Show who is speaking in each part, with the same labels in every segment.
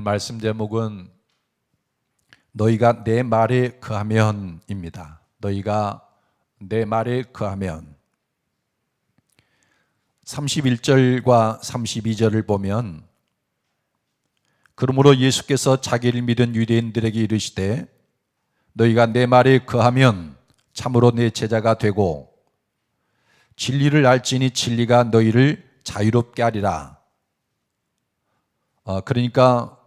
Speaker 1: 오늘 말씀 제목은 너희가 내 말에 거하면입니다. 너희가 내 말에 거하면. 31절과 32절을 보면 그러므로 예수께서 자기를 믿은 유대인들에게 이르시되 너희가 내 말에 거하면 참으로 내 제자가 되고 진리를 알지니 진리가 너희를 자유롭게 하리라. 그러니까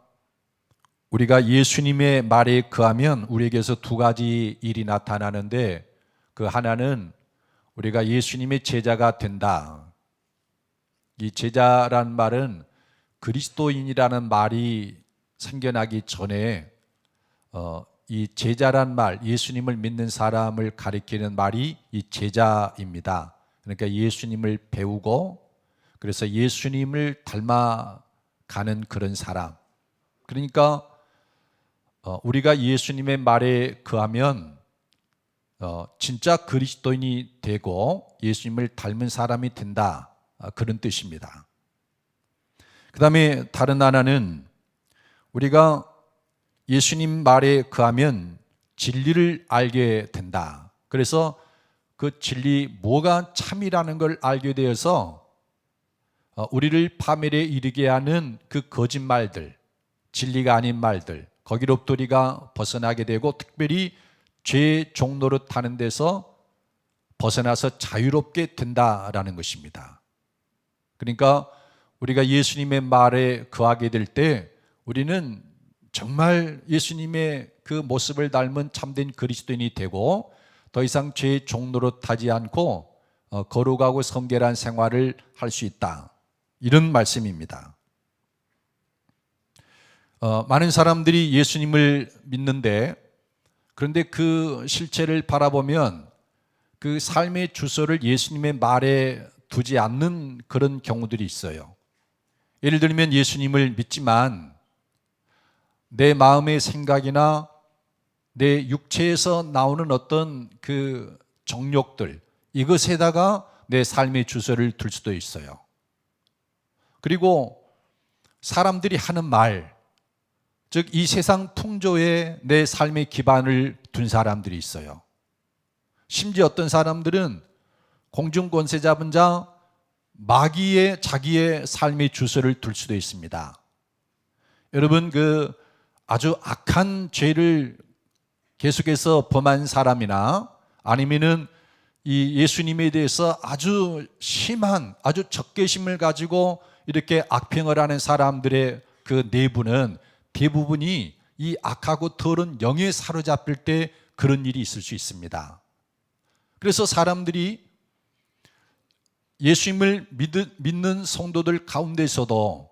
Speaker 1: 우리가 예수님의 말에 거하면 우리에게서 두 가지 일이 나타나는데, 그 하나는 우리가 예수님의 제자가 된다. 이 제자란 말은 그리스도인이라는 말이 생겨나기 전에 이 제자란 말, 예수님을 믿는 사람을 가리키는 말이 이 제자입니다. 그러니까 예수님을 배우고 그래서 예수님을 닮아가는 그런 사람. 그러니까 우리가 예수님의 말에 거하면 진짜 그리스도인이 되고 예수님을 닮은 사람이 된다, 그런 뜻입니다. 그 다음에 다른 하나는 우리가 예수님 말에 거하면 진리를 알게 된다. 그래서 그 진리, 뭐가 참이라는 걸 알게 되어서 우리를 파멸에 이르게 하는 그 거짓말들, 진리가 아닌 말들, 거기로부터 우리가 벗어나게 되고 특별히 죄의 종노릇 하는 데서 벗어나서 자유롭게 된다라는 것입니다. 그러니까 우리가 예수님의 말에 거하게 될 때 우리는 정말 예수님의 그 모습을 닮은 참된 그리스도인이 되고 더 이상 죄의 종노릇하지 않고 거룩하고 성결한 생활을 할 수 있다, 이런 말씀입니다. 많은 사람들이 예수님을 믿는데, 그런데 그 실체를 바라보면 그 삶의 주소를 예수님의 말에 두지 않는 그런 경우들이 있어요. 예를 들면 예수님을 믿지만 내 마음의 생각이나 내 육체에서 나오는 어떤 그 정욕들, 이것에다가 내 삶의 주소를 둘 수도 있어요. 그리고 사람들이 하는 말, 즉 이 세상 풍조에 내 삶의 기반을 둔 사람들이 있어요. 심지어 어떤 사람들은 공중권세 잡은 자, 마귀의 자기의 삶의 주소를 둘 수도 있습니다. 여러분, 그 아주 악한 죄를 계속해서 범한 사람이나 아니면은 이 예수님에 대해서 아주 심한, 아주 적개심을 가지고 이렇게 악평을 하는 사람들의 그 내부는 대부분이 이 악하고 더러운 영에 사로잡힐 때 그런 일이 있을 수 있습니다. 그래서 사람들이 예수님을 믿는 성도들 가운데서도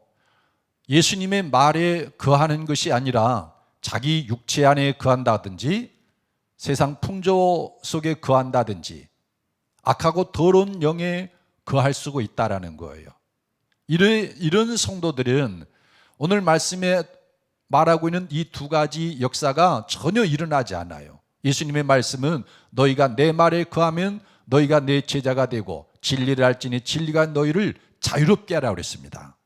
Speaker 1: 예수님의 말에 거하는 것이 아니라 자기 육체 안에 거한다든지 세상 풍조 속에 거한다든지 악하고 더러운 영에 거할 수가 있다라는 거예요. 이런 성도들은 오늘 말씀에 말하고 있는 이 두 가지 역사가 전혀 일어나지 않아요. 예수님의 말씀은 너희가 내 말에 거하면 너희가 내 제자가 되고 진리를 알지니 진리가 너희를 자유롭게 하라고 그랬습니다.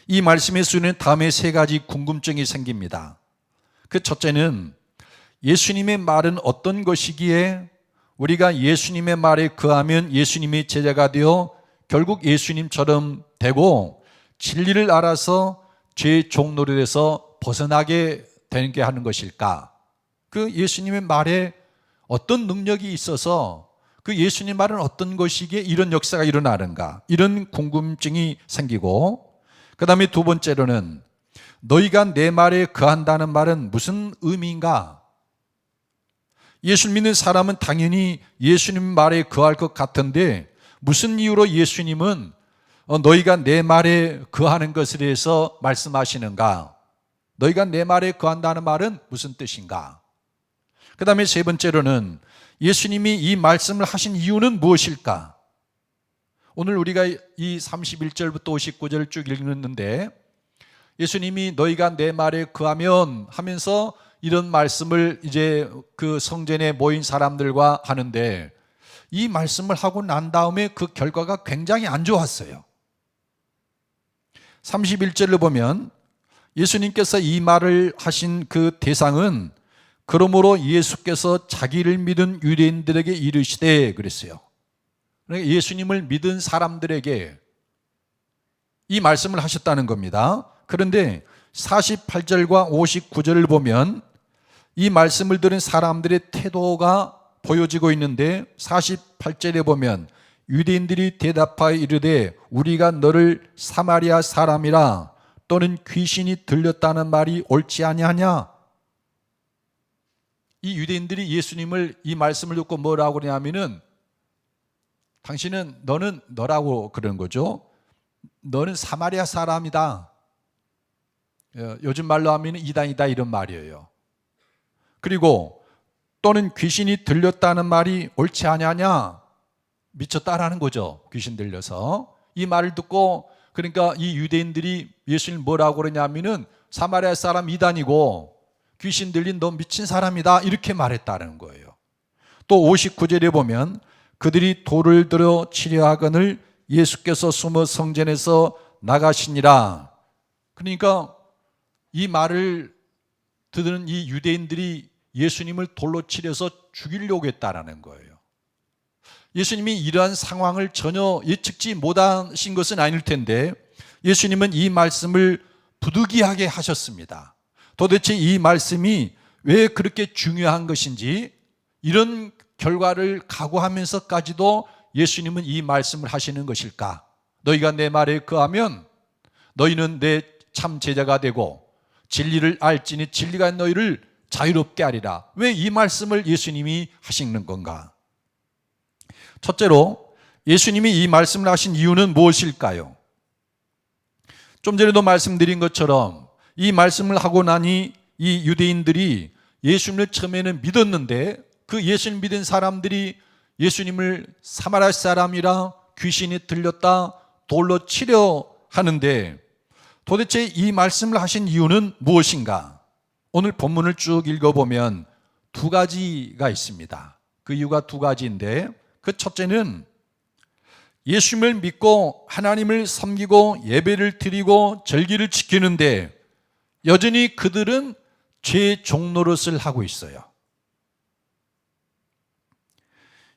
Speaker 1: 이 말씀의 수는 다음에 세 가지 궁금증이 생깁니다. 그 첫째는 예수님의 말은 어떤 것이기에 우리가 예수님의 말에 거하면 예수님의 제자가 되어 결국 예수님처럼 되고 진리를 알아서 죄의 종노릇에서 벗어나게 되는 게 하는 것일까? 그 예수님의 말에 어떤 능력이 있어서 그 예수님 말은 어떤 것이기에 이런 역사가 일어나는가? 이런 궁금증이 생기고, 그 다음에 두 번째로는 너희가 내 말에 거한다는 말은 무슨 의미인가? 예수를 믿는 사람은 당연히 예수님 말에 거할 것 같은데 무슨 이유로 예수님은 너희가 내 말에 거하는 것에 대해서 말씀하시는가? 너희가 내 말에 거한다는 말은 무슨 뜻인가? 그 다음에 세 번째로는 예수님이 이 말씀을 하신 이유는 무엇일까? 오늘 우리가 이 31절부터 59절을 쭉 읽는데 예수님이 너희가 내 말에 거하면 하면서 이런 말씀을 이제 그 성전에 모인 사람들과 하는데 이 말씀을 하고 난 다음에 그 결과가 굉장히 안 좋았어요. 31절을 보면 예수님께서 이 말을 하신 그 대상은 그러므로 예수께서 자기를 믿은 유대인들에게 이르시되 그랬어요. 그러니까 예수님을 믿은 사람들에게 이 말씀을 하셨다는 겁니다. 그런데 48절과 59절을 보면 이 말씀을 들은 사람들의 태도가 보여지고 있는데 48절에 보면 유대인들이 대답하여 이르되 우리가 너를 사마리아 사람이라 또는 귀신이 들렸다는 말이 옳지 아니하냐. 이 유대인들이 예수님을 이 말씀을 듣고 뭐라고 그러냐면은 너는 너라고 그러는 거죠. 너는 사마리아 사람이다. 요즘 말로 하면 이단이다 이런 말이에요. 그리고 또는 귀신이 들렸다는 말이 옳지 아니하냐. 미쳤다라는 거죠. 귀신 들려서. 이 말을 듣고 그러니까 이 유대인들이 예수님 뭐라고 그러냐면은 사마리아 사람 이단이고 귀신 들린 너 미친 사람이다 이렇게 말했다는 거예요. 또 59절에 보면 그들이 돌을 들어 치려 하거늘 예수께서 숨어 성전에서 나가시니라. 그러니까 이 말을 듣는 이 유대인들이 예수님을 돌로 치려서 죽이려고 했다라는 거예요. 예수님이 이러한 상황을 전혀 예측지 못하신 것은 아닐 텐데 예수님은 이 말씀을 부득이하게 하셨습니다. 도대체 이 말씀이 왜 그렇게 중요한 것인지 이런 결과를 각오하면서까지도 예수님은 이 말씀을 하시는 것일까? 너희가 내 말에 거하면 너희는 내 참 제자가 되고 진리를 알지니 진리가 너희를 자유롭게 하리라. 왜 이 말씀을 예수님이 하시는 건가? 첫째로 예수님이 이 말씀을 하신 이유는 무엇일까요? 좀 전에도 말씀드린 것처럼 이 말씀을 하고 나니 이 유대인들이 예수님을 처음에는 믿었는데 그 예수님 믿은 사람들이 예수님을 사마리아 사람이라 귀신이 들렸다 돌로 치려 하는데 도대체 이 말씀을 하신 이유는 무엇인가? 오늘 본문을 쭉 읽어보면 두 가지가 있습니다. 그 이유가 두 가지인데 그 첫째는 예수님을 믿고 하나님을 섬기고 예배를 드리고 절기를 지키는데 여전히 그들은 죄의 종노릇을 하고 있어요.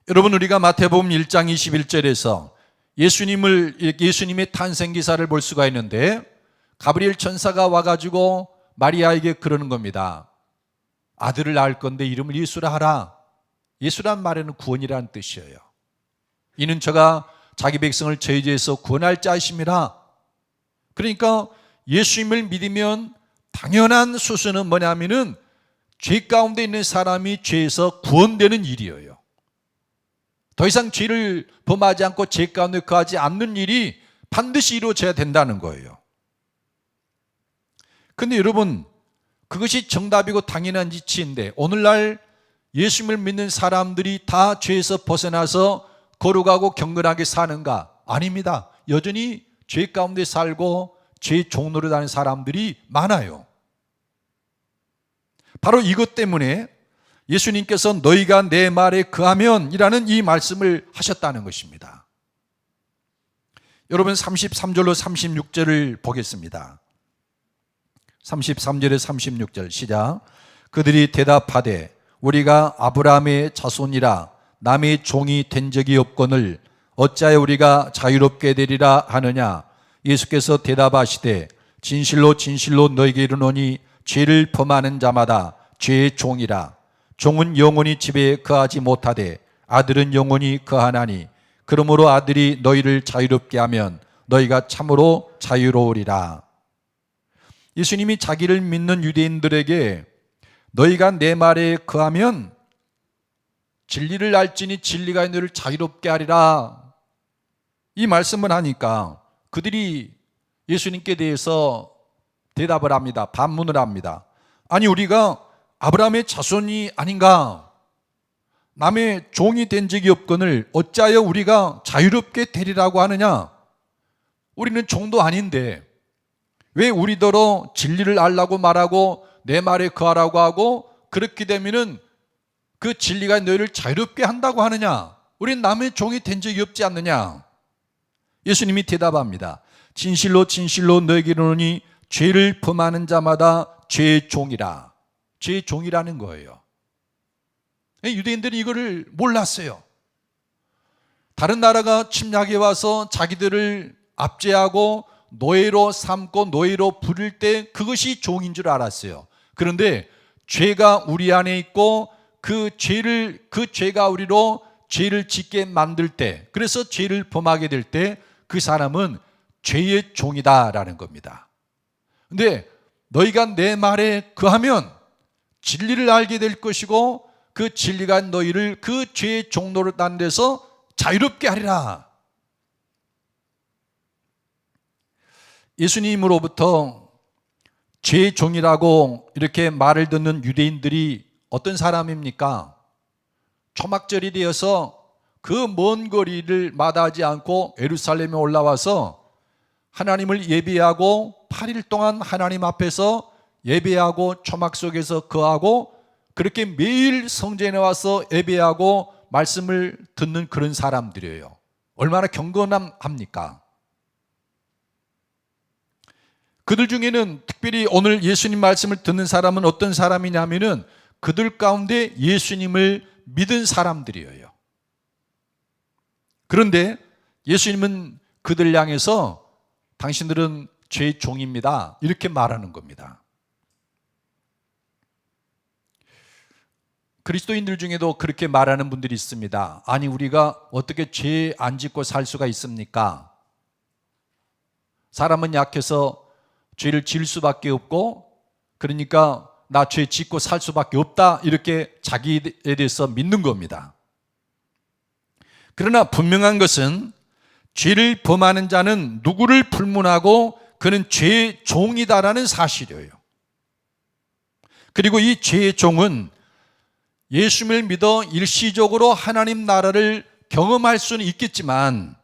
Speaker 1: 여러분 우리가 마태복음 1장 21절에서 예수님의 탄생 기사를 볼 수가 있는데 가브리엘 천사가 와가지고 마리아에게 그러는 겁니다. 아들을 낳을 건데 이름을 예수라 하라. 예수란 말에는 구원이라는 뜻이에요. 이는 저가 자기 백성을 저희 죄에서 구원할 자이심이라. 그러니까 예수님을 믿으면 당연한 수순은 뭐냐면은 죄 가운데 있는 사람이 죄에서 구원되는 일이에요. 더 이상 죄를 범하지 않고 죄 가운데 거하지 않는 일이 반드시 이루어져야 된다는 거예요. 근데 여러분 그것이 정답이고 당연한 이치인데 오늘날 예수님을 믿는 사람들이 다 죄에서 벗어나서 거룩하고 경건하게 사는가? 아닙니다. 여전히 죄 가운데 살고 죄의 종노릇 하는 사람들이 많아요. 바로 이것 때문에 예수님께서 너희가 내 말에 거하면 이라는 이 말씀을 하셨다는 것입니다. 여러분 33절로 36절을 보겠습니다. 33절에 36절 시작. 그들이 대답하되 우리가 아브라함의 자손이라 남의 종이 된 적이 없거늘 어찌하여 우리가 자유롭게 되리라 하느냐. 예수께서 대답하시되 진실로 진실로 너희에게 이르노니 죄를 범하는 자마다 죄의 종이라. 종은 영원히 집에 거하지 못하되 아들은 영원히 거하나니 그러므로 아들이 너희를 자유롭게 하면 너희가 참으로 자유로우리라. 예수님이 자기를 믿는 유대인들에게 너희가 내 말에 거하면 진리를 알지니 진리가 너희를 자유롭게 하리라. 이 말씀을 하니까 그들이 예수님께 대해서 대답을 합니다. 반문을 합니다. 아니 우리가 아브라함의 자손이 아닌가? 남의 종이 된 적이 없거늘 어찌하여 우리가 자유롭게 되리라고 하느냐? 우리는 종도 아닌데 왜 우리더러 진리를 알라고 말하고 내 말에 거하라고 하고 그렇게 되면은 그 진리가 너희를 자유롭게 한다고 하느냐? 우린 남의 종이 된 적이 없지 않느냐? 예수님이 대답합니다. 진실로 진실로 너희에게 이르노니 죄를 범하는 자마다 죄의 종이라. 죄의 종이라는 거예요. 유대인들이 이거를 몰랐어요. 다른 나라가 침략해 와서 자기들을 압제하고 노예로 삼고 노예로 부릴 때 그것이 종인 줄 알았어요. 그런데 죄가 우리 안에 있고 그 죄가 우리로 죄를 짓게 만들 때, 그래서 죄를 범하게 될 때 그 사람은 죄의 종이다라는 겁니다. 근데 너희가 내 말에 거하면 진리를 알게 될 것이고 그 진리가 너희를 그 죄의 종로를 딴 데서 자유롭게 하리라. 예수님으로부터 죄의 종이라고 이렇게 말을 듣는 유대인들이 어떤 사람입니까? 초막절이 되어서 그 먼 거리를 마다하지 않고 예루살렘에 올라와서 하나님을 예배하고 8일 동안 하나님 앞에서 예배하고 초막 속에서 거하고 그렇게 매일 성전에 와서 예배하고 말씀을 듣는 그런 사람들이에요. 얼마나 경건합니까? 그들 중에는 특별히 오늘 예수님 말씀을 듣는 사람은 어떤 사람이냐면은 그들 가운데 예수님을 믿은 사람들이에요. 그런데 예수님은 그들 향해서 당신들은 죄의 종입니다, 이렇게 말하는 겁니다. 그리스도인들 중에도 그렇게 말하는 분들이 있습니다. 아니, 우리가 어떻게 죄 안 짓고 살 수가 있습니까? 사람은 약해서 죄를 지을 수밖에 없고, 그러니까 나 죄 짓고 살 수밖에 없다, 이렇게 자기에 대해서 믿는 겁니다. 그러나 분명한 것은 죄를 범하는 자는 누구를 불문하고 그는 죄의 종이다라는 사실이에요. 그리고 이 죄의 종은 예수님을 믿어 일시적으로 하나님 나라를 경험할 수는 있겠지만,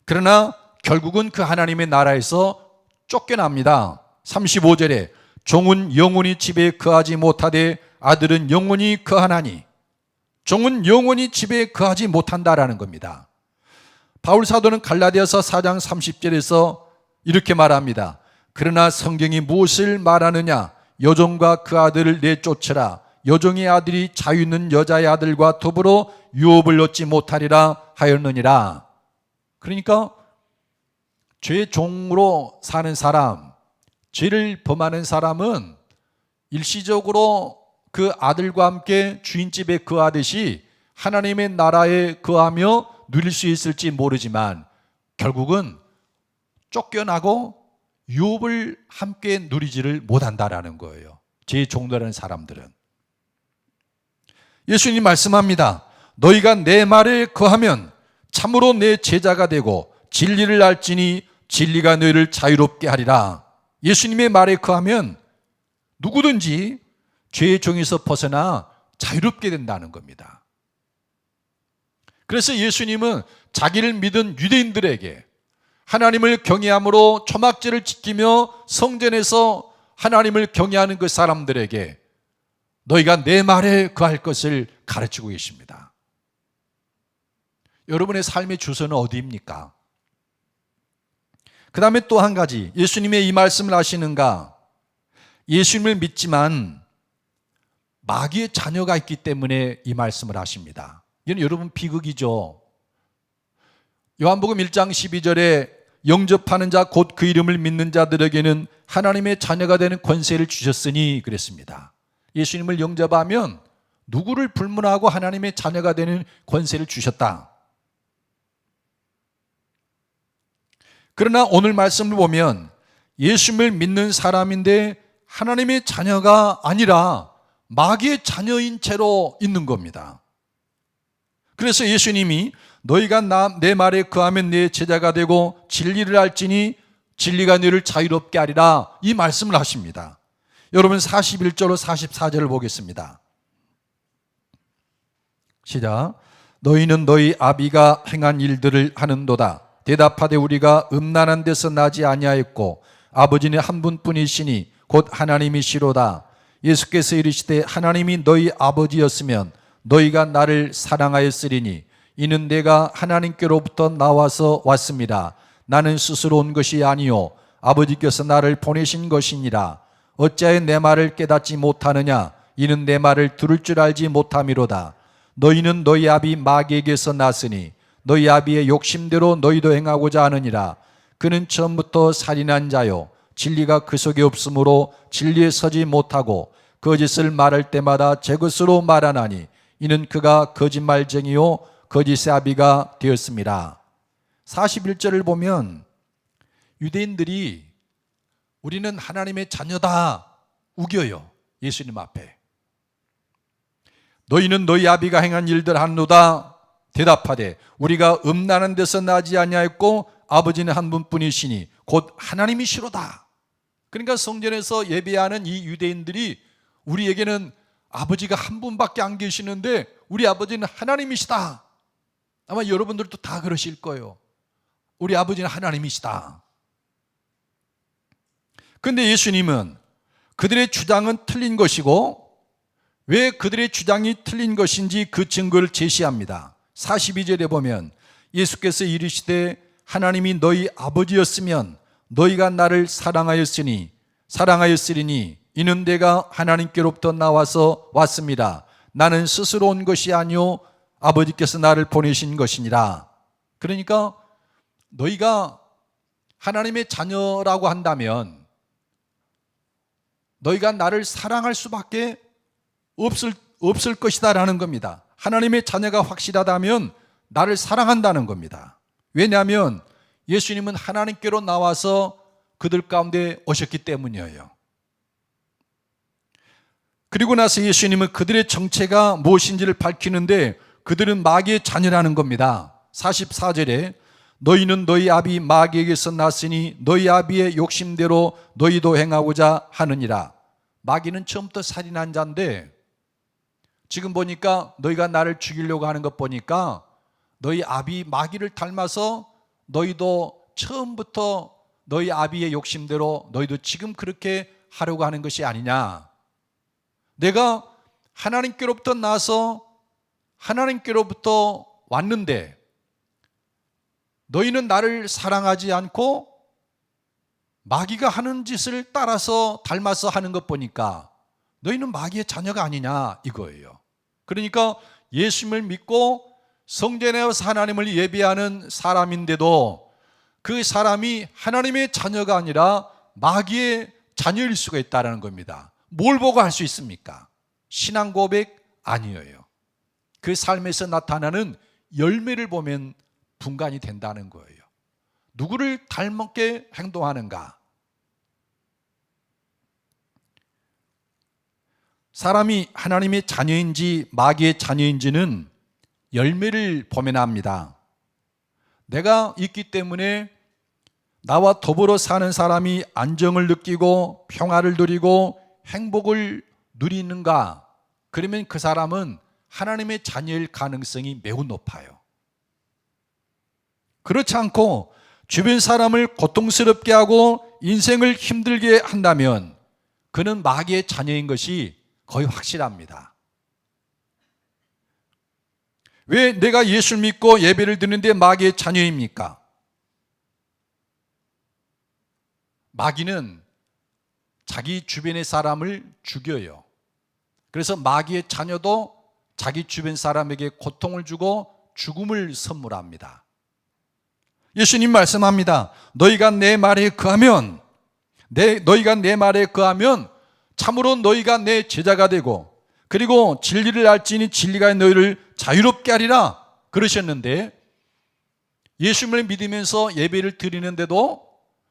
Speaker 1: 그러나 결국은 그 하나님의 나라에서 쫓겨납니다. 35절에 종은 영원히 집에 거하지 못하되 아들은 영원히 거하나니, 종은 영원히 집에 거하지 못한다라는 겁니다. 바울 사도는 갈라디아서 4장 30절에서 이렇게 말합니다. 그러나 성경이 무엇을 말하느냐? 여종과 그 아들을 내쫓으라. 여종의 아들이 자유 있는 여자의 아들과 더불어 유업을 얻지 못하리라 하였느니라. 그러니까 죄의 종으로 사는 사람, 죄를 범하는 사람은 일시적으로 그 아들과 함께 주인집에 거하듯이 하나님의 나라에 거하며 누릴 수 있을지 모르지만 결국은 쫓겨나고 유업을 함께 누리지를 못한다라는 거예요. 죄의 종들하는 사람들은. 예수님 말씀합니다. 너희가 내 말에 거하면 참으로 내 제자가 되고 진리를 알지니 진리가 너희를 자유롭게 하리라. 예수님의 말에 거하면 누구든지 죄의 종에서 벗어나 자유롭게 된다는 겁니다. 그래서 예수님은 자기를 믿은 유대인들에게 하나님을 경외함으로 초막절을 지키며 성전에서 하나님을 경외하는 그 사람들에게 너희가 내 말에 거할 것을 가르치고 계십니다. 여러분의 삶의 주소는 어디입니까? 그 다음에 또 한 가지, 예수님의 이 말씀을 아시는가? 예수님을 믿지만 마귀의 자녀가 있기 때문에 이 말씀을 하십니다. 이건 여러분 비극이죠. 요한복음 1장 12절에 영접하는 자 곧 그 이름을 믿는 자들에게는 하나님의 자녀가 되는 권세를 주셨으니 그랬습니다. 예수님을 영접하면 누구를 불문하고 하나님의 자녀가 되는 권세를 주셨다. 그러나 오늘 말씀을 보면 예수님을 믿는 사람인데 하나님의 자녀가 아니라 마귀의 자녀인 채로 있는 겁니다. 그래서 예수님이 너희가 내 말에 거하면 내 제자가 되고 진리를 알지니 진리가 너희를 자유롭게 하리라, 이 말씀을 하십니다. 여러분 41절로 44절을 보겠습니다. 시작. 너희는 너희 아비가 행한 일들을 하는도다. 대답하되 우리가 음란한 데서 나지 아니하였고 아버지는 한 분뿐이시니 곧 하나님이시로다. 예수께서 이르시되 하나님이 너희 아버지였으면 너희가 나를 사랑하였으리니 이는 내가 하나님께로부터 나와서 왔습니다. 나는 스스로 온 것이 아니요 아버지께서 나를 보내신 것이니라. 어찌하여 내 말을 깨닫지 못하느냐? 이는 내 말을 들을 줄 알지 못함이로다. 너희는 너희 아비 마귀에게서 났으니 너희 아비의 욕심대로 너희도 행하고자 하느니라. 그는 처음부터 살인한 자요 진리가 그 속에 없으므로 진리에 서지 못하고 거짓을 말할 때마다 제 것으로 말하나니 이는 그가 거짓말쟁이요 거짓의 아비가 되었습니다. 41절을 보면 유대인들이 우리는 하나님의 자녀다 우겨요. 예수님 앞에. 너희는 너희 아비가 행한 일들 하노다 대답하되 우리가 음란한 데서 나지 아니하였고 아버지는 한 분뿐이시니 곧 하나님이시로다. 그러니까 성전에서 예배하는 이 유대인들이 우리에게는 아버지가 한 분밖에 안 계시는데 우리 아버지는 하나님이시다. 아마 여러분들도 다 그러실 거예요. 우리 아버지는 하나님이시다. 그런데 예수님은 그들의 주장은 틀린 것이고 왜 그들의 주장이 틀린 것인지 그 증거를 제시합니다. 42절에 보면 예수께서 이르시되 하나님이 너희 아버지였으면 너희가 나를 사랑하였으리니 이는 내가 하나님께로부터 나와서 왔습니다. 나는 스스로 온 것이 아니요 아버지께서 나를 보내신 것이니라. 그러니까 너희가 하나님의 자녀라고 한다면 너희가 나를 사랑할 수밖에 없을 것이다 라는 겁니다. 하나님의 자녀가 확실하다면 나를 사랑한다는 겁니다. 왜냐하면 예수님은 하나님께로 나와서 그들 가운데 오셨기 때문이에요. 그리고 나서 예수님은 그들의 정체가 무엇인지를 밝히는데 그들은 마귀의 자녀라는 겁니다. 44절에 너희는 너희 아비 마귀에게서 났으니 너희 아비의 욕심대로 너희도 행하고자 하느니라. 마귀는 처음부터 살인한 자인데 지금 보니까 너희가 나를 죽이려고 하는 것 보니까 너희 아비 마귀를 닮아서 너희도 처음부터 너희 아비의 욕심대로 너희도 지금 그렇게 하려고 하는 것이 아니냐. 내가 하나님께로부터 나서 하나님께로부터 왔는데 너희는 나를 사랑하지 않고 마귀가 하는 짓을 따라서 닮아서 하는 것 보니까 너희는 마귀의 자녀가 아니냐 이거예요. 그러니까 예수님을 믿고 성전에 와서 하나님을 예배하는 사람인데도 그 사람이 하나님의 자녀가 아니라 마귀의 자녀일 수가 있다는 겁니다. 뭘 보고 할 수 있습니까? 신앙 고백 아니에요. 그 삶에서 나타나는 열매를 보면 분간이 된다는 거예요. 누구를 닮게 행동하는가? 사람이 하나님의 자녀인지 마귀의 자녀인지는 열매를 보면 압니다. 내가 있기 때문에 나와 더불어 사는 사람이 안정을 느끼고 평화를 누리고 행복을 누리는가? 그러면 그 사람은 하나님의 자녀일 가능성이 매우 높아요. 그렇지 않고 주변 사람을 고통스럽게 하고 인생을 힘들게 한다면 그는 마귀의 자녀인 것이 거의 확실합니다. 왜 내가 예수를 믿고 예배를 드리는데 마귀의 자녀입니까? 마귀는 자기 주변의 사람을 죽여요. 그래서 마귀의 자녀도 자기 주변 사람에게 고통을 주고 죽음을 선물합니다. 예수님 말씀합니다. 너희가 내 말에 거하면 참으로 너희가 내 제자가 되고 그리고 진리를 알지니 진리가 너희를 자유롭게 하리라 그러셨는데 예수님을 믿으면서 예배를 드리는데도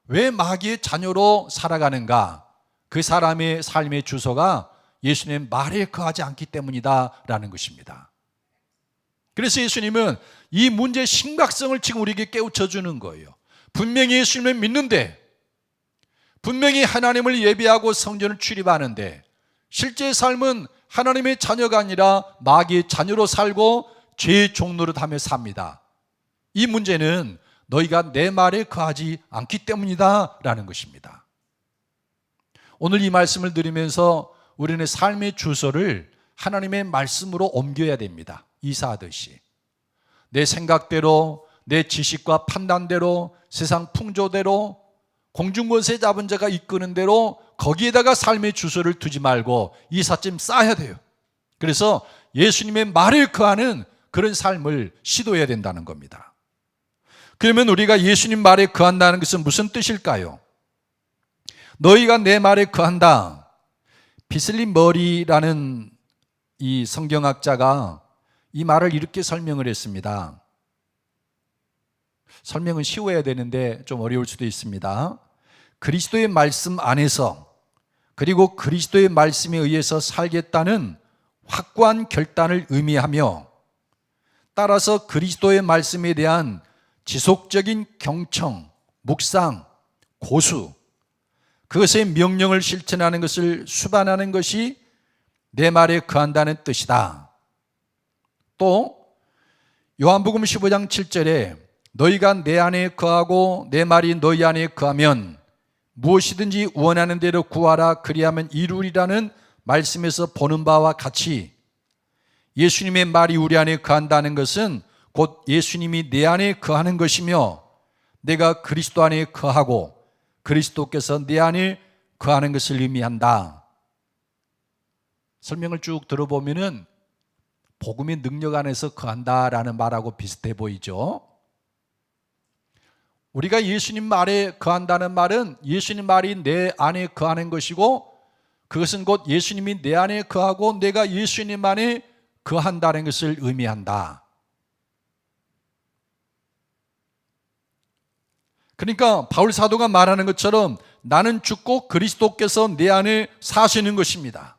Speaker 1: 왜 마귀의 자녀로 살아가는가? 그 사람의 삶의 주소가 예수님의 말에 거하지 않기 때문이다 라는 것입니다. 그래서 예수님은 이 문제의 심각성을 지금 우리에게 깨우쳐 주는 거예요. 분명히 예수님을 믿는데 분명히 하나님을 예배하고 성전을 출입하는데 실제 삶은 하나님의 자녀가 아니라 마귀의 자녀로 살고 죄의 종노릇하며 삽니다. 이 문제는 너희가 내 말에 거하지 않기 때문이다 라는 것입니다. 오늘 이 말씀을 들으면서 우리는 삶의 주소를 하나님의 말씀으로 옮겨야 됩니다. 이사하듯이 내 생각대로 내 지식과 판단대로 세상 풍조대로 공중권세 잡은 자가 이끄는 대로 거기에다가 삶의 주소를 두지 말고 이삿짐 싸야 돼요. 그래서 예수님의 말에 거하는 그런 삶을 시도해야 된다는 겁니다. 그러면 우리가 예수님 말에 거한다는 것은 무슨 뜻일까요? 너희가 내 말에 거한다. 비슬리 머리라는 이 성경학자가 이 말을 이렇게 설명을 했습니다. 설명은 쉬워야 되는데 좀 어려울 수도 있습니다. 그리스도의 말씀 안에서 그리고 그리스도의 말씀에 의해서 살겠다는 확고한 결단을 의미하며 따라서 그리스도의 말씀에 대한 지속적인 경청, 묵상, 고수, 그것의 명령을 실천하는 것을 수반하는 것이 내 말에 거한다는 뜻이다. 또 요한복음 15장 7절에 너희가 내 안에 거하고 내 말이 너희 안에 거하면 무엇이든지 원하는 대로 구하라 그리하면 이루리라는 말씀에서 보는 바와 같이 예수님의 말이 우리 안에 거한다는 것은 곧 예수님이 내 안에 거하는 것이며 내가 그리스도 안에 거하고 그리스도께서 내 안에 거하는 것을 의미한다. 설명을 쭉 들어보면은 복음의 능력 안에서 거한다라는 말하고 비슷해 보이죠. 우리가 예수님 말에 거한다는 말은 예수님 말이 내 안에 거하는 것이고 그것은 곧 예수님이 내 안에 거하고 내가 예수님 안에 거한다는 것을 의미한다. 그러니까 바울 사도가 말하는 것처럼 나는 죽고 그리스도께서 내 안에 사시는 것입니다.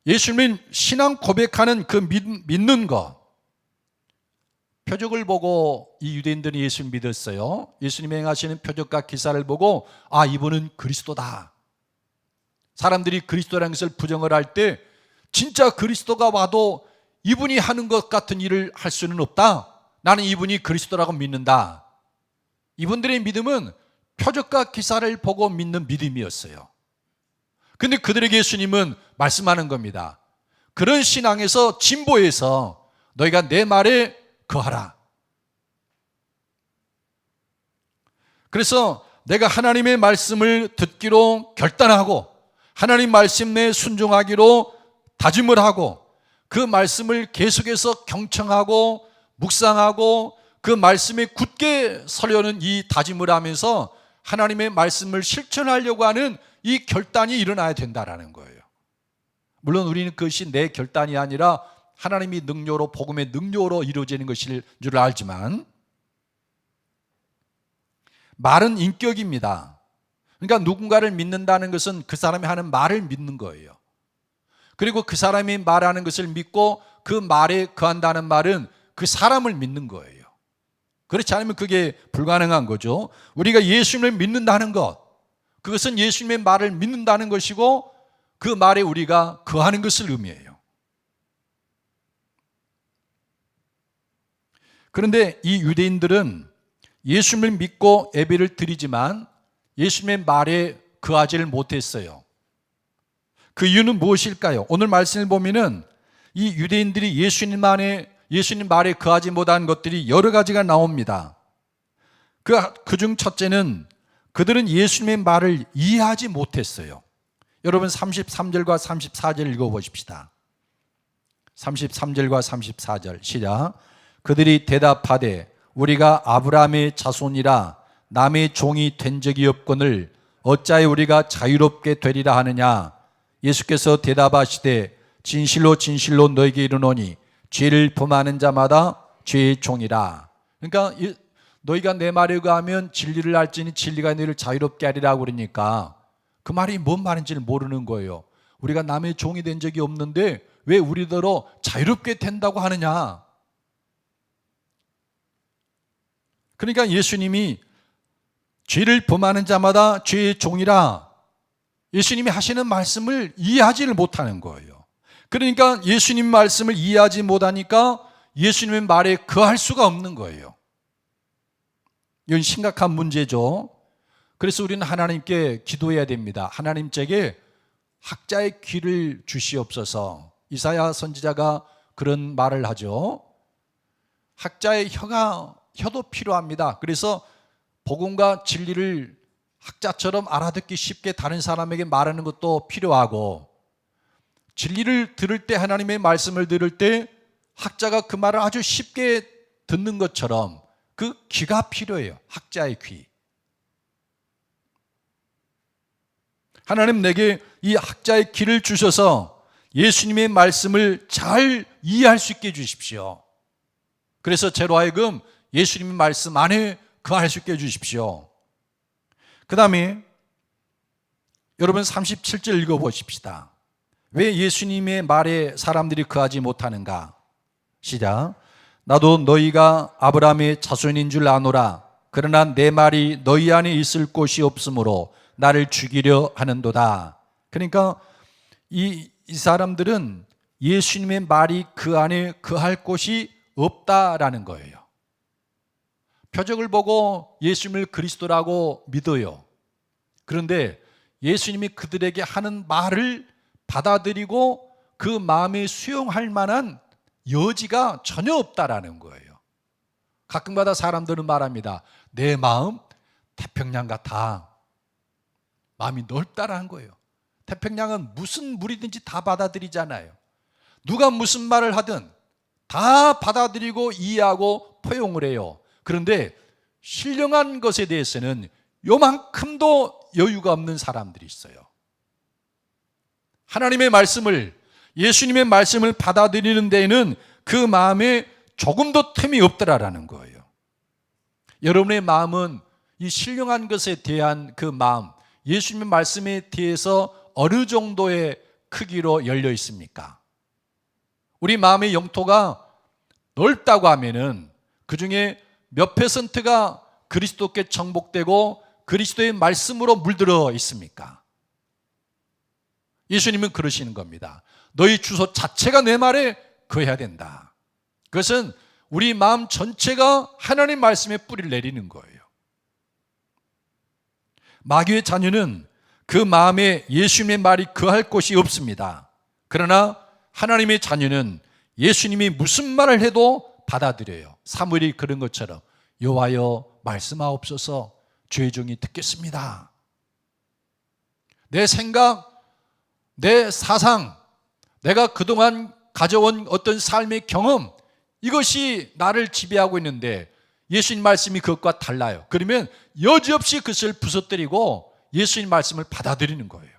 Speaker 1: 예수님 신앙 고백하는 그 믿는 것, 표적을 보고 이 유대인들이 예수님 믿었어요. 예수님이 행하시는 표적과 기사를 보고 아, 이분은 그리스도다. 사람들이 그리스도라는 것을 부정을 할 때 진짜 그리스도가 와도 이분이 하는 것 같은 일을 할 수는 없다. 나는 이분이 그리스도라고 믿는다. 이분들의 믿음은 표적과 기사를 보고 믿는 믿음이었어요. 근데 그들에게 예수님은 말씀하는 겁니다. 그런 신앙에서 진보해서 너희가 내 말에 거하라. 그래서 내가 하나님의 말씀을 듣기로 결단하고 하나님 말씀에 순종하기로 다짐을 하고 그 말씀을 계속해서 경청하고 묵상하고 그 말씀에 굳게 서려는 이 다짐을 하면서 하나님의 말씀을 실천하려고 하는 이 결단이 일어나야 된다라는 거예요. 물론 우리는 그것이 내 결단이 아니라 하나님이 능력으로 복음의 능력으로 이루어지는 것일 줄 알지만 말은 인격입니다. 그러니까 누군가를 믿는다는 것은 그 사람이 하는 말을 믿는 거예요. 그리고 그 사람이 말하는 것을 믿고 그 말에 거한다는 말은 그 사람을 믿는 거예요. 그렇지 않으면 그게 불가능한 거죠. 우리가 예수님을 믿는다는 것, 그것은 예수님의 말을 믿는다는 것이고 그 말에 우리가 거하는 것을 의미해요. 그런데 이 유대인들은 예수님을 믿고 예배를 드리지만 예수님의 말에 거하지를 못했어요. 그 이유는 무엇일까요? 오늘 말씀을 보면은 이 유대인들이 예수님 말에 거하지 못한 것들이 여러 가지가 나옵니다. 그중 첫째는 그들은 예수님의 말을 이해하지 못했어요. 여러분 33절과 34절 읽어보십시다. 33절과 34절 시작. 그들이 대답하되 우리가 아브라함의 자손이라 남의 종이 된 적이 없거늘 어찌하여 우리가 자유롭게 되리라 하느냐. 예수께서 대답하시되 진실로 진실로 너에게 이르노니 죄를 범하는 자마다 죄의 종이라. 그러니까 너희가 내 말에 의하면 진리를 알지니 진리가 너희를 자유롭게 하리라고 그러니까 그 말이 뭔 말인지를 모르는 거예요. 우리가 남의 종이 된 적이 없는데 왜 우리더러 자유롭게 된다고 하느냐. 그러니까 예수님이 죄를 범하는 자마다 죄의 종이라 예수님이 하시는 말씀을 이해하지를 못하는 거예요. 그러니까 예수님 말씀을 이해하지 못하니까 예수님의 말에 거할 수가 없는 거예요. 이건 심각한 문제죠. 그래서 우리는 하나님께 기도해야 됩니다. 하나님 제게 학자의 귀를 주시옵소서. 이사야 선지자가 그런 말을 하죠. 학자의 혀가 혀도 필요합니다. 그래서 복음과 진리를 학자처럼 알아듣기 쉽게 다른 사람에게 말하는 것도 필요하고, 진리를 들을 때, 하나님의 말씀을 들을 때 학자가 그 말을 아주 쉽게 듣는 것처럼 그 귀가 필요해요. 학자의 귀. 하나님 내게 이 학자의 귀를 주셔서 예수님의 말씀을 잘 이해할 수 있게 해주십시오. 그래서 저로 하여금 예수님의 말씀 안에 거할 수 있게 해주십시오. 그 다음에 여러분 37절 읽어보십시다. 왜 예수님의 말에 사람들이 거하지 못하는가? 시작. 나도 너희가 아브라함의 자손인 줄 아노라. 그러나 내 말이 너희 안에 있을 곳이 없으므로 나를 죽이려 하는도다. 그러니까 이 사람들은 예수님의 말이 그 안에 거할 곳이 없다라는 거예요. 표적을 보고 예수님을 그리스도라고 믿어요. 그런데 예수님이 그들에게 하는 말을 받아들이고 그 마음에 수용할 만한 여지가 전혀 없다라는 거예요. 가끔가다 사람들은 말합니다. 내 마음 태평양 같아. 마음이 넓다라는 거예요. 태평양은 무슨 물이든지 다 받아들이잖아요. 누가 무슨 말을 하든 다 받아들이고 이해하고 포용을 해요. 그런데 신령한 것에 대해서는 요만큼도 여유가 없는 사람들이 있어요. 하나님의 말씀을, 예수님의 말씀을 받아들이는 데에는 그 마음에 조금도 틈이 없더라라는 거예요. 여러분의 마음은 이 신령한 것에 대한 그 마음, 예수님의 말씀에 대해서 어느 정도의 크기로 열려 있습니까? 우리 마음의 영토가 넓다고 하면은 그 중에 몇 %가 그리스도께 정복되고 그리스도의 말씀으로 물들어 있습니까? 예수님은 그러시는 겁니다. 너희 주소 자체가 내 말에 거해야 된다. 그것은 우리 마음 전체가 하나님의 말씀에 뿌리를 내리는 거예요. 마귀의 자녀는 그 마음에 예수님의 말이 거할 곳이 없습니다. 그러나 하나님의 자녀는 예수님이 무슨 말을 해도 받아들여요. 사무엘이 그런 것처럼 여호와여 말씀하옵소서, 주의 종이 듣겠습니다. 내 생각, 내 사상, 내가 그동안 가져온 어떤 삶의 경험, 이것이 나를 지배하고 있는데 예수님 말씀이 그것과 달라요. 그러면 여지없이 그것을 부서뜨리고 예수님 말씀을 받아들이는 거예요.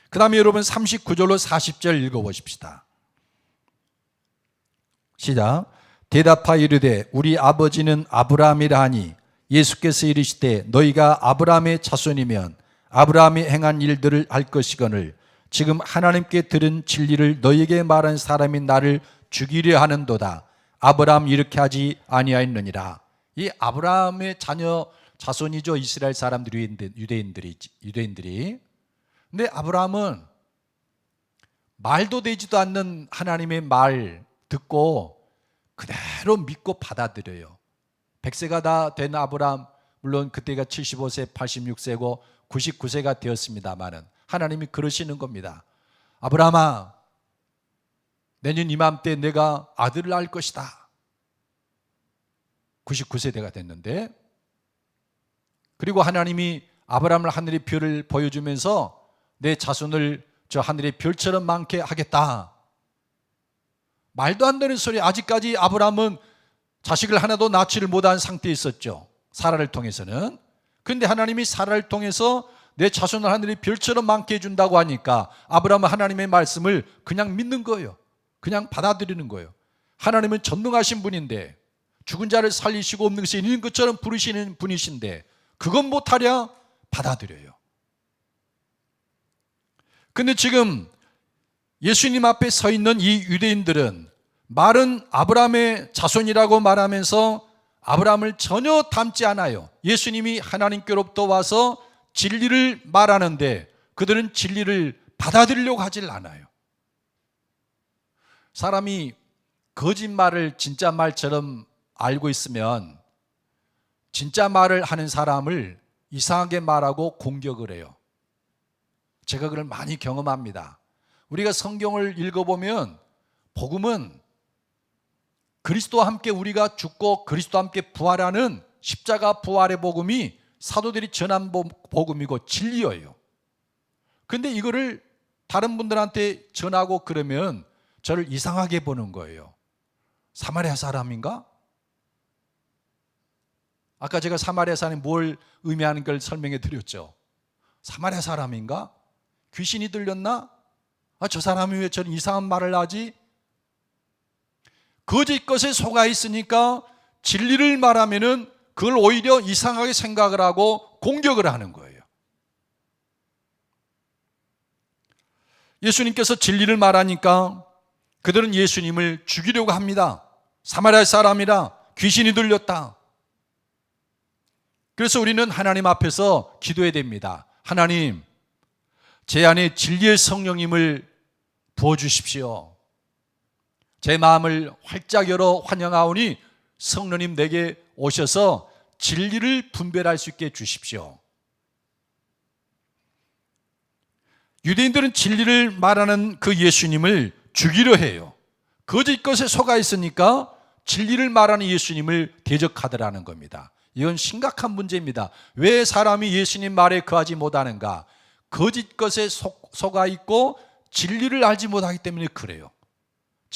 Speaker 1: 그 다음에 여러분 39절로 40절 읽어보십시다. 시작. 대답하여 이르되 우리 아버지는 아브라함이라 하니 예수께서 이르시되 너희가 아브라함의 자손이면 아브라함이 행한 일들을 할 것이거늘 지금 하나님께 들은 진리를 너희에게 말한 사람이 나를 죽이려 하는도다. 아브라함 이렇게 하지 아니하였느니라. 이 아브라함의 자손이죠. 이스라엘 사람들이, 유대인들이. 근데 아브라함은 말도 되지도 않는 하나님의 말 듣고 그대로 믿고 받아들여요. 100세가 다 된 아브라함, 물론 그때가 75세, 86세고 99세가 되었습니다마는 하나님이 그러시는 겁니다. 아브라함아, 내년 이맘때 내가 아들을 낳을 것이다. 99세대가 됐는데, 그리고 하나님이 아브라함을 하늘의 별을 보여주면서 내 자손을 저 하늘의 별처럼 많게 하겠다. 말도 안 되는 소리. 아직까지 아브라함은 자식을 하나도 낳지를 못한 상태에 있었죠. 사라를 통해서는. 그런데 하나님이 사라를 통해서 내 자손을 하늘의 별처럼 많게 해준다고 하니까 아브라함은 하나님의 말씀을 그냥 믿는 거예요. 그냥 받아들이는 거예요. 하나님은 전능하신 분인데, 죽은 자를 살리시고 없는 것이 있는 것처럼 부르시는 분이신데 그건 못하랴 받아들여요. 근데 지금 예수님 앞에 서 있는 이 유대인들은 말은 아브라함의 자손이라고 말하면서 아브라함을 전혀 닮지 않아요. 예수님이 하나님께로부터 와서 진리를 말하는데 그들은 진리를 받아들이려고 하질 않아요. 사람이 거짓말을 진짜 말처럼 알고 있으면 진짜 말을 하는 사람을 이상하게 말하고 공격을 해요. 제가 그걸 많이 경험합니다. 우리가 성경을 읽어보면 복음은 그리스도와 함께 우리가 죽고 그리스도와 함께 부활하는 십자가 부활의 복음이 사도들이 전한 복음이고 진리예요. 그런데 이거를 다른 분들한테 전하고 그러면 저를 이상하게 보는 거예요. 사마리아 사람인가? 아까 제가 사마리아 사람이 뭘 의미하는 걸 설명해 드렸죠. 사마리아 사람인가? 귀신이 들렸나? 저 사람이 왜 저런 이상한 말을 하지? 거짓 것에 속아 있으니까 진리를 말하면은 그걸 오히려 이상하게 생각을 하고 공격을 하는 거예요. 예수님께서 진리를 말하니까 그들은 예수님을 죽이려고 합니다. 사마리아 사람이라 귀신이 들렸다. 그래서 우리는 하나님 앞에서 기도해야 됩니다. 하나님, 제 안에 진리의 성령님을 부어주십시오. 제 마음을 활짝 열어 환영하오니 성령님 내게 오셔서 진리를 분별할 수 있게 해주십시오. 유대인들은 진리를 말하는 그 예수님을 죽이려 해요. 거짓 것에 속아 있으니까 진리를 말하는 예수님을 대적하더라는 겁니다. 이건 심각한 문제입니다. 왜 사람이 예수님 말에 거하지 못하는가? 거짓 것에 속아 있고 진리를 알지 못하기 때문에 그래요.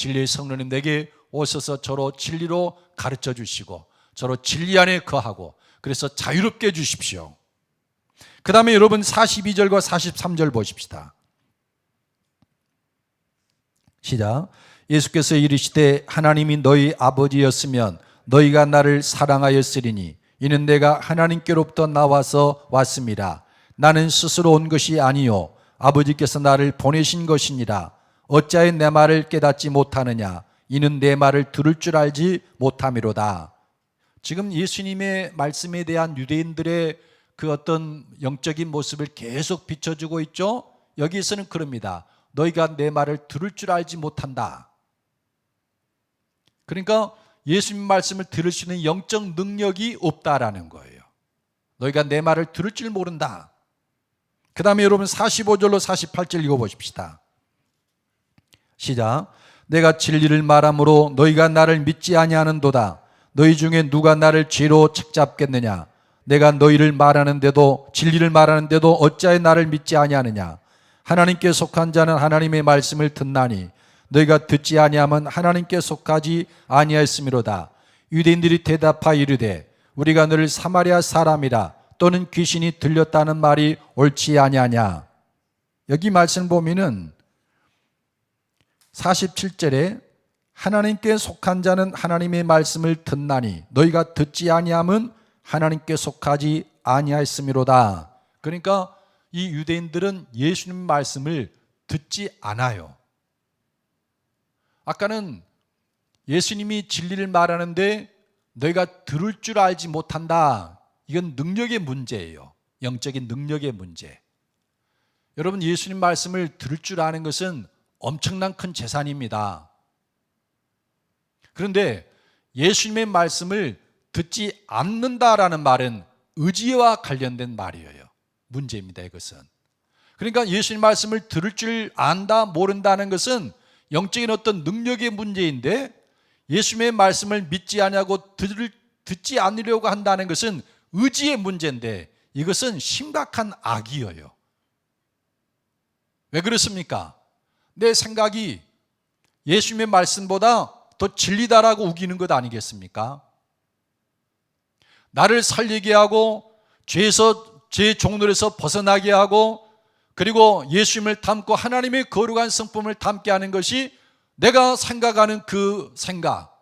Speaker 1: 진리의 성령님 내게 오셔서 저로 진리로 가르쳐 주시고 저로 진리 안에 거하고 그래서 자유롭게 해주십시오. 그 다음에 여러분 42절과 43절 보십시다. 시작. 예수께서 이르시되 하나님이 너희 아버지였으면 너희가 나를 사랑하였으리니 이는 내가 하나님께로부터 나와서 왔습니다. 나는 스스로 온 것이 아니요 아버지께서 나를 보내신 것이니라. 어찌하여 내 말을 깨닫지 못하느냐? 이는 내 말을 들을 줄 알지 못함이로다. 지금 예수님의 말씀에 대한 유대인들의 그 어떤 영적인 모습을 계속 비춰주고 있죠. 여기에서는 그럽니다. 너희가 내 말을 들을 줄 알지 못한다. 그러니까 예수님 말씀을 들을 수 있는 영적 능력이 없다라는 거예요. 너희가 내 말을 들을 줄 모른다. 그 다음에 여러분 45절로 48절 읽어보십시다. 시작. 내가 진리를 말함으로 너희가 나를 믿지 아니하는도다. 너희 중에 누가 나를 죄로 책잡겠느냐? 내가 너희를 말하는데도 진리를 말하는데도 어찌하여 나를 믿지 아니하느냐? 하나님께 속한 자는 하나님의 말씀을 듣나니 너희가 듣지 아니하면 하나님께 속하지 아니하였음이로다. 유대인들이 대답하여 이르되 우리가 너를 사마리아 사람이라 또는 귀신이 들렸다는 말이 옳지 아니하냐? 여기 말씀 보면은 47절에 하나님께 속한 자는 하나님의 말씀을 듣나니 너희가 듣지 아니하면 하나님께 속하지 아니하였음이로다. 그러니까 이 유대인들은 예수님 말씀을 듣지 않아요. 아까는 예수님이 진리를 말하는데 너희가 들을 줄 알지 못한다. 이건 능력의 문제예요. 영적인 능력의 문제. 여러분 예수님 말씀을 들을 줄 아는 것은 엄청난 큰 재산입니다. 그런데 예수님의 말씀을 듣지 않는다라는 말은 의지와 관련된 말이에요. 문제입니다. 이것은. 그러니까 예수님 말씀을 들을 줄 안다 모른다는 것은 영적인 어떤 능력의 문제인데 예수님의 말씀을 믿지 않냐고 듣지 않으려고 한다는 것은 의지의 문제인데 이것은 심각한 악이에요. 왜 그렇습니까? 내 생각이 예수님의 말씀보다 더 진리다라고 우기는 것 아니겠습니까? 나를 살리게 하고 죄 종놀에서 벗어나게 하고 그리고 예수님을 닮고 하나님의 거룩한 성품을 닮게 하는 것이 내가 생각하는 그 생각,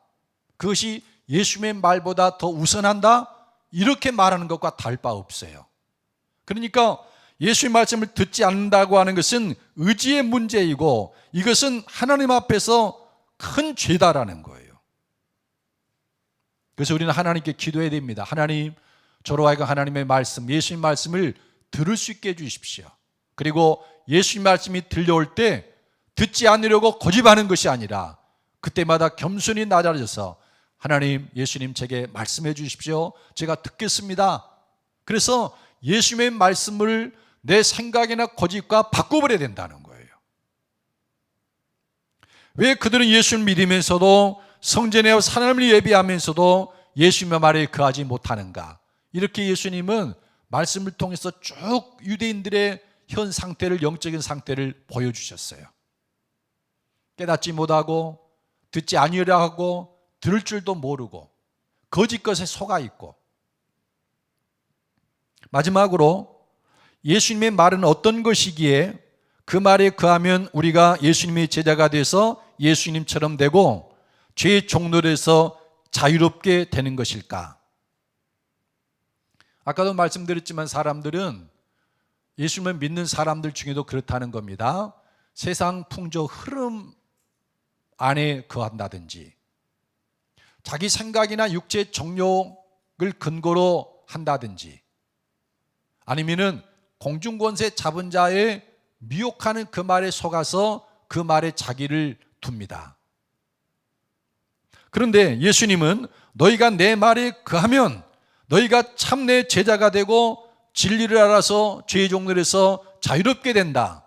Speaker 1: 그것이 예수님의 말보다 더 우선한다? 이렇게 말하는 것과 다를 바 없어요. 그러니까 예수의 말씀을 듣지 않는다고 하는 것은 의지의 문제이고 이것은 하나님 앞에서 큰 죄다라는 거예요. 그래서 우리는 하나님께 기도해야 됩니다. 하나님, 저로 하여금 하나님의 말씀, 예수님 말씀을 들을 수 있게 해주십시오. 그리고 예수님 말씀이 들려올 때 듣지 않으려고 고집하는 것이 아니라 그때마다 겸손히 낮아져서 하나님, 예수님 제게 말씀해 주십시오. 제가 듣겠습니다. 그래서 예수님의 말씀을 내 생각이나 고집과 바꿔버려야 된다는 거예요. 왜 그들은 예수를 믿으면서도 성전에 하나님을 예배하면서도 예수님의 말에 거하지 못하는가? 이렇게 예수님은 말씀을 통해서 쭉 유대인들의 현 상태를, 영적인 상태를 보여주셨어요. 깨닫지 못하고 듣지 아니하려 하고 들을 줄도 모르고 거짓 것에 속아 있고. 마지막으로 예수님의 말은 어떤 것이기에 그 말에 거하면 우리가 예수님의 제자가 돼서 예수님처럼 되고 죄의 종로에서 자유롭게 되는 것일까? 아까도 말씀드렸지만 사람들은 예수님을 믿는 사람들 중에도 그렇다는 겁니다. 세상 풍조 흐름 안에 거한다든지 자기 생각이나 육체의 정욕을 근거로 한다든지 아니면은 공중권세 잡은 자의 미혹하는 그 말에 속아서 그 말에 자기를 둡니다. 그런데 예수님은 너희가 내 말에 거하면 너희가 참 내 제자가 되고 진리를 알아서 죄의 종로에서 자유롭게 된다.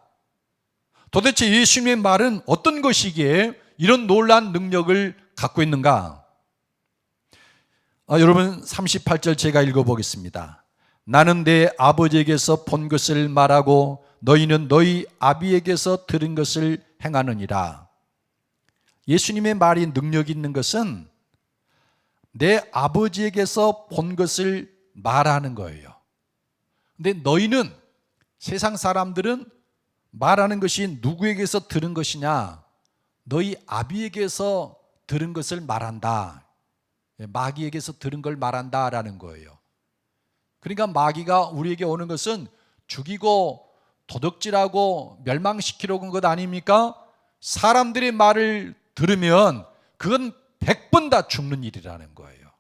Speaker 1: 도대체 예수님의 말은 어떤 것이기에 이런 놀라운 능력을 갖고 있는가? 여러분 38절 제가 읽어보겠습니다. 나는 내 아버지에게서 본 것을 말하고 너희는 너희 아비에게서 들은 것을 행하느니라. 예수님의 말이 능력이 있는 것은 내 아버지에게서 본 것을 말하는 거예요. 근데 너희는, 세상 사람들은 말하는 것이 누구에게서 들은 것이냐? 너희 아비에게서 들은 것을 말한다. 마귀에게서 들은 걸 말한다라는 거예요. 그러니까 마귀가 우리에게 오는 것은 죽이고 도둑질하고 멸망시키려고 온 것 아닙니까? 사람들의 말을 들으면 그건 100번 다 죽는 일이라는 거예요.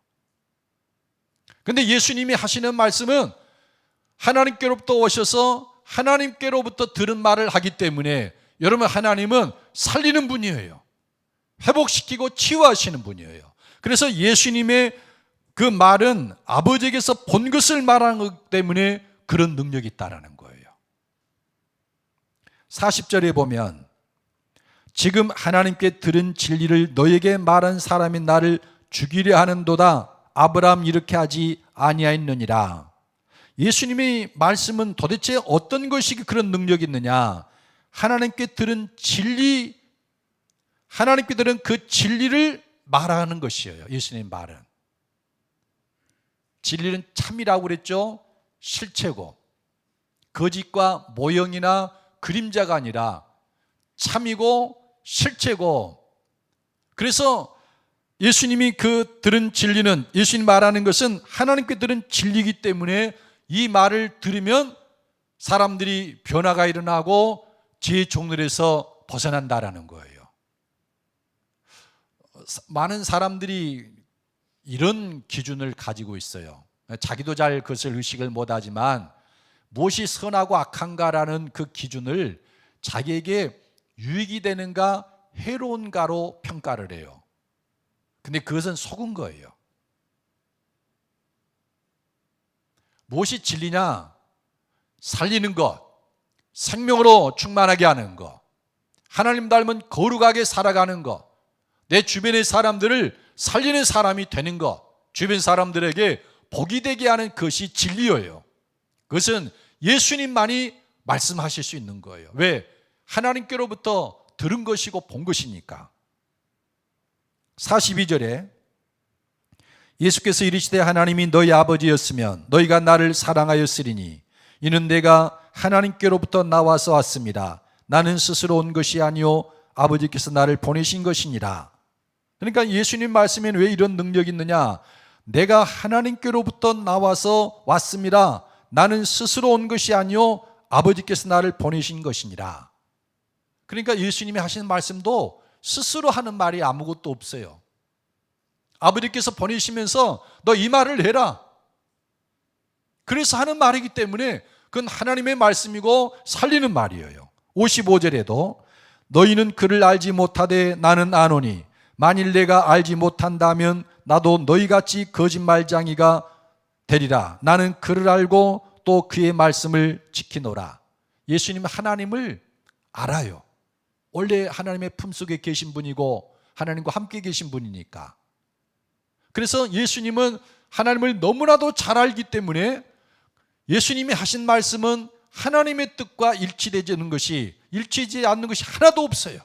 Speaker 1: 그런데 예수님이 하시는 말씀은 하나님께로부터 오셔서 하나님께로부터 들은 말을 하기 때문에 여러분, 하나님은 살리는 분이에요. 회복시키고 치유하시는 분이에요. 그래서 예수님의 그 말은 아버지에게서 본 것을 말하는 것 때문에 그런 능력이 있다는 거예요. 40절에 보면 지금 하나님께 들은 진리를 너에게 말한 사람이 나를 죽이려 하는도다. 아브라함 이렇게 하지 아니하였느니라. 예수님의 말씀은 도대체 어떤 것이 그런 능력이 있느냐? 하나님께 들은 진리, 하나님께 들은 그 진리를 말하는 것이에요. 예수님의 말은. 진리는 참이라고 그랬죠. 실체고 거짓과 모형이나 그림자가 아니라 참이고 실체고. 그래서 예수님이 그 들은 진리는, 예수님 말하는 것은 하나님께 들은 진리이기 때문에 이 말을 들으면 사람들이 변화가 일어나고 죄의 종로에서 벗어난다라는 거예요. 많은 사람들이 이런 기준을 가지고 있어요. 자기도 잘 그것을 의식을 못하지만 무엇이 선하고 악한가라는 그 기준을 자기에게 유익이 되는가 해로운가로 평가를 해요. 근데 그것은 속은 거예요. 무엇이 진리냐? 살리는 것, 생명으로 충만하게 하는 것, 하나님 닮은 거룩하게 살아가는 것, 내 주변의 사람들을 살리는 사람이 되는 것, 주변 사람들에게 복이 되게 하는 것이 진리예요. 그것은 예수님만이 말씀하실 수 있는 거예요. 왜? 하나님께로부터 들은 것이고 본 것이니까. 42절에 예수께서 이르시되 하나님이 너희 아버지였으면 너희가 나를 사랑하였으리니 이는 내가 하나님께로부터 나와서 왔습니다. 나는 스스로 온 것이 아니요 아버지께서 나를 보내신 것이니라. 그러니까 예수님 말씀에는 왜 이런 능력이 있느냐? 내가 하나님께로부터 나와서 왔습니다. 나는 스스로 온 것이 아니요 아버지께서 나를 보내신 것이니라. 그러니까 예수님이 하시는 말씀도 스스로 하는 말이 아무것도 없어요. 아버지께서 보내시면서 너 이 말을 해라. 그래서 하는 말이기 때문에 그건 하나님의 말씀이고 살리는 말이에요. 55절에도 너희는 그를 알지 못하되 나는 아노니 만일 내가 알지 못한다면 나도 너희같이 거짓말쟁이가 되리라. 나는 그를 알고 또 그의 말씀을 지키노라. 예수님은 하나님을 알아요. 원래 하나님의 품속에 계신 분이고 하나님과 함께 계신 분이니까. 그래서 예수님은 하나님을 너무나도 잘 알기 때문에 예수님이 하신 말씀은 하나님의 뜻과 일치되지 않는 것이 하나도 없어요.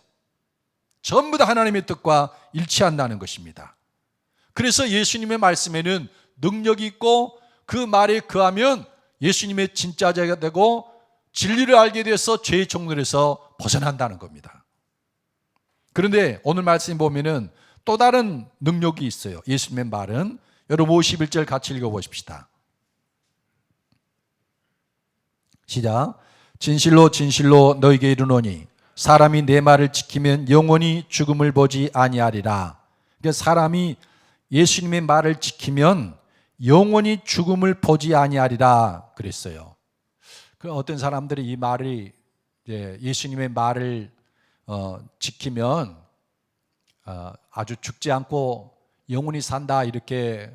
Speaker 1: 전부 다 하나님의 뜻과 일치한다는 것입니다. 그래서 예수님의 말씀에는 능력이 있고 그 말에 거하면 예수님의 진짜 자가 되고 진리를 알게 돼서 죄의 종들에서 벗어난다는 겁니다. 그런데 오늘 말씀에 보면은 또 다른 능력이 있어요. 예수님의 말은. 여러분 51절 같이 읽어보십시다. 시작. 진실로 진실로 너희에게 이르노니 사람이 내 말을 지키면 영원히 죽음을 보지 아니하리라. 그러니까 사람이 예수님의 말을 지키면 영원히 죽음을 보지 아니하리라 그랬어요. 그 어떤 사람들이 이 말이 예수님의 말을 지키면 아주 죽지 않고 영원히 산다 이렇게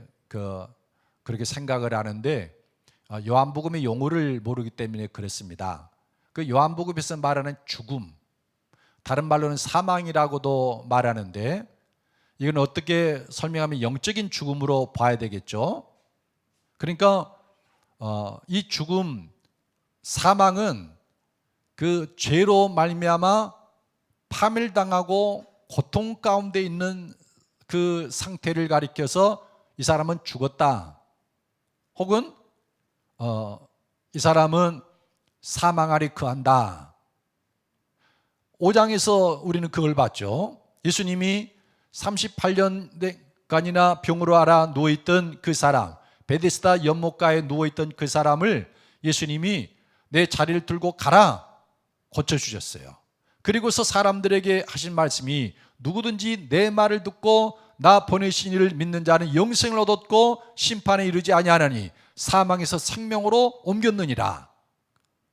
Speaker 1: 그렇게 생각을 하는데 요한복음의 용어를 모르기 때문에 그렇습니다. 그 요한복음에서 말하는 죽음, 다른 말로는 사망이라고도 말하는데 이건 어떻게 설명하면 영적인 죽음으로 봐야 되겠죠. 그러니까 이 죽음, 사망은 그 죄로 말미암아 파멸당하고 고통 가운데 있는 그 상태를 가리켜서 이 사람은 죽었다, 혹은 이 사람은 사망 아래 거한다. 5장에서 우리는 그걸 봤죠. 예수님이 38년간이나 병으로 앓아 누워있던 그 사람, 베데스다 연못가에 누워있던 그 사람을 예수님이 내 자리를 들고 가라 고쳐주셨어요. 그리고서 사람들에게 하신 말씀이 누구든지 내 말을 듣고 나 보내신 이를 믿는 자는 영생을 얻었고 심판에 이르지 아니하나니 사망에서 생명으로 옮겼느니라.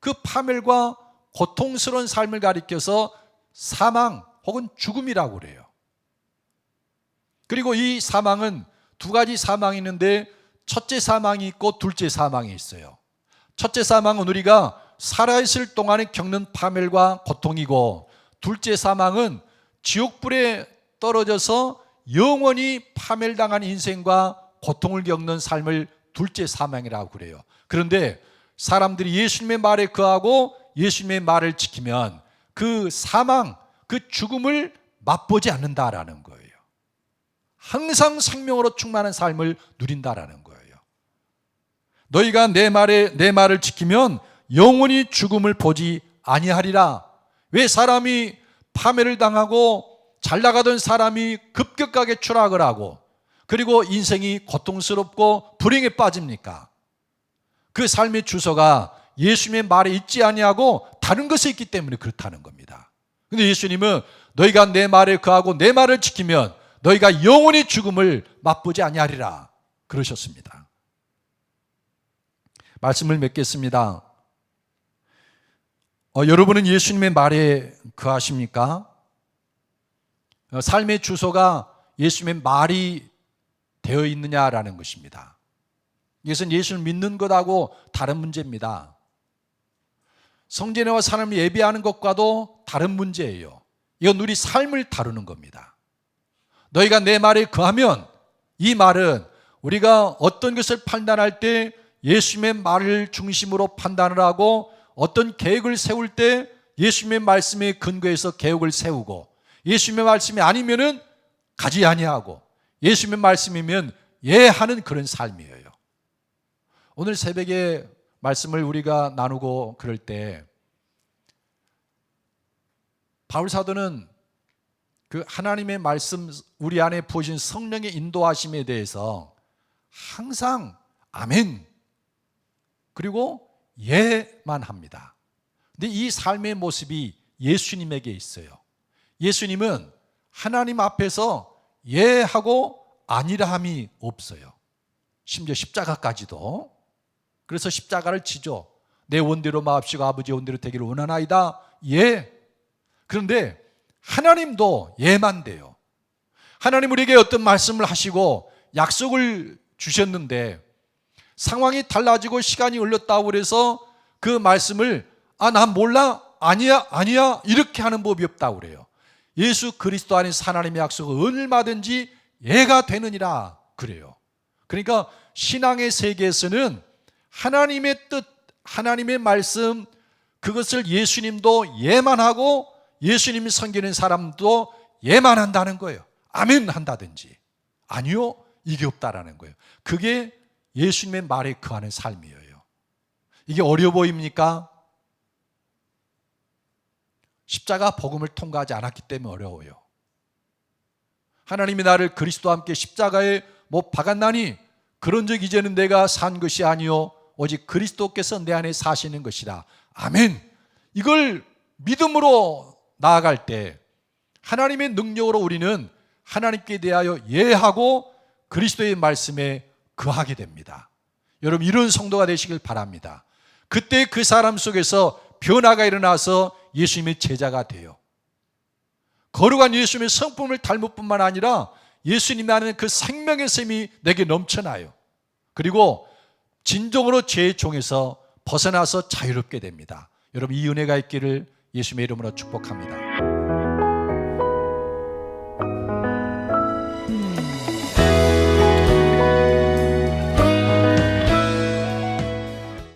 Speaker 1: 그 파멸과 고통스러운 삶을 가리켜서 사망 혹은 죽음이라고 그래요. 그리고 이 사망은 두 가지 사망이 있는데 첫째 사망이 있고 둘째 사망이 있어요. 첫째 사망은 우리가 살아있을 동안에 겪는 파멸과 고통이고, 둘째 사망은 지옥불에 떨어져서 영원히 파멸당한 인생과 고통을 겪는 삶을 둘째 사망이라고 그래요. 그런데 사람들이 예수님의 말에 거하고 예수님의 말을 지키면 그 사망, 그 죽음을 맛보지 않는다라는 거예요. 항상 생명으로 충만한 삶을 누린다라는 거예요. 너희가 내 말을 지키면 영원히 죽음을 보지 아니하리라. 왜 사람이 파멸을 당하고 잘 나가던 사람이 급격하게 추락을 하고 그리고 인생이 고통스럽고 불행에 빠집니까? 그 삶의 주소가 예수님의 말에 있지 아니하고 다른 것에 있기 때문에 그렇다는 겁니다. 그런데 예수님은 너희가 내 말에 거하고 내 말을 지키면 너희가 영원히 죽음을 맛보지 아니하리라 그러셨습니다. 말씀을 맺겠습니다. 여러분은 예수님의 말에 거하십니까? 삶의 주소가 예수님의 말이 되어 있느냐라는 것입니다. 이것은 예수를 믿는 것하고 다른 문제입니다. 성전에와 사람을 예배하는 것과도 다른 문제예요. 이건 우리 삶을 다루는 겁니다. 너희가 내 말에 거하면, 이 말은 우리가 어떤 것을 판단할 때 예수님의 말을 중심으로 판단을 하고 어떤 계획을 세울 때 예수님의 말씀에 근거해서 계획을 세우고, 예수님의 말씀이 아니면은 가지 아니하고 예수님의 말씀이면 예하는 그런 삶이에요. 오늘 새벽에 말씀을 우리가 나누고 그럴 때 바울 사도는 그 하나님의 말씀, 우리 안에 부어진 성령의 인도하심에 대해서 항상 아멘 그리고 예만 합니다. 근데 이 삶의 모습이 예수님에게 있어요. 예수님은 하나님 앞에서 예하고 아니라함이 없어요. 심지어 십자가까지도. 그래서 십자가를 지죠. 내 원대로 마옵시고 아버지의 원대로 되기를 원하나이다. 예. 그런데 하나님도 예만 돼요. 하나님 우리에게 어떤 말씀을 하시고 약속을 주셨는데 상황이 달라지고 시간이 흘렀다고 그래서 그 말씀을 난 몰라, 아니야 이렇게 하는 법이 없다고 그래요. 예수 그리스도 안에서 하나님의 약속을 얼마든지 예가 되느니라 그래요. 그러니까 신앙의 세계에서는 하나님의 뜻, 하나님의 말씀, 그것을 예수님도 예만 하고 예수님이 섬기는 사람도 예만 한다는 거예요. 아멘 한다든지 아니요 이게 없다라는 거예요. 그게 예수님의 말에 거하는 삶이에요. 이게 어려워 보입니까? 십자가 복음을 통과하지 않았기 때문에 어려워요. 하나님이 나를 그리스도와 함께 십자가에 못 박았나니 그런즉 이제는 내가 산 것이 아니요 오직 그리스도께서 내 안에 사시는 것이라. 아멘. 이걸 믿음으로 나아갈 때 하나님의 능력으로 우리는 하나님께 대하여 예하고 그리스도의 말씀에 거하게 됩니다. 여러분 이런 성도가 되시길 바랍니다. 그때 그 사람 속에서 변화가 일어나서 예수님의 제자가 돼요. 거룩한 예수님의 성품을 닮을 뿐만 아니라 예수님 안에 그 생명의 샘이 내게 넘쳐나요. 그리고 진정으로 죄의 종에서 벗어나서 자유롭게 됩니다. 여러분 이 은혜가 있기를 예수님의 이름으로 축복합니다.